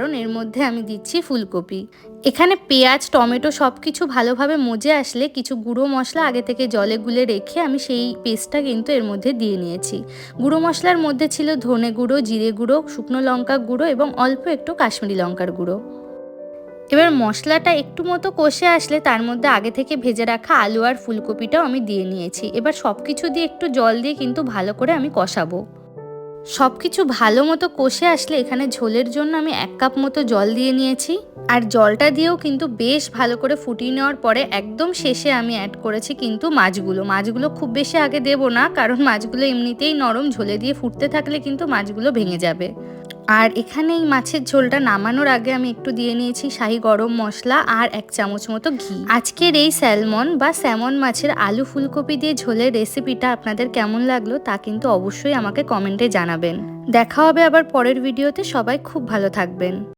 কারণ এর মধ্যে আমি দিচ্ছি ফুলকপি। এখানে পেঁয়াজ টমেটো সব কিছু ভালোভাবে মজে আসলে কিছু গুঁড়ো মশলা আগে থেকে জলে গুলে রেখে আমি সেই পেস্টটা কিন্তু এর মধ্যে দিয়ে নিয়েছি। গুঁড়ো মশলার মধ্যে ছিল ধনে গুঁড়ো, জিরে গুঁড়ো, শুকনো লঙ্কা গুঁড়ো এবং অল্প একটু কাশ্মীরি লঙ্কার গুঁড়ো। এবার মশলাটা একটু মতো কষে আসলে তার মধ্যে আগে থেকে ভেজে রাখা আলু আর ফুলকপিটাও আমি দিয়ে নিয়েছি। এবার সব কিছু দিয়ে একটু জল দিয়ে কিন্তু ভালো করে আমি কষাবো। সব কিছু ভালো মতো কষে আসলে এখানে ঝোলের জন্য আমি 1 কাপ মতো জল দিয়ে নিয়েছি। আর জলটা দিয়েও কিন্তু বেশ ভালো করে ফুটিয়ে নেওয়ার পরে একদম শেষে আমি অ্যাড করেছি কিন্তু মাছগুলো খুব বেশি আগে দেব না, কারণ মাছগুলো এমনিতেই নরম, ঝোলে দিয়ে ফুটতে থাকলে কিন্তু মাছগুলো ভেঙে যাবে। আর এখানে এই মাছের ঝোলটা নামানোর আগে আমি একটু দিয়ে নিয়েছি শাহি গরম মশলা আর 1 চামচ মতো ঘি। আজকের এই স্যামন মাছের আলু ফুলকপি দিয়ে ঝোলের রেসিপিটা আপনাদের কেমন লাগলো তা কিন্তু অবশ্যই আমাকে কমেন্টে জানাবেন। দেখা হবে আবার পরের ভিডিওতে। সবাই খুব ভালো থাকবেন।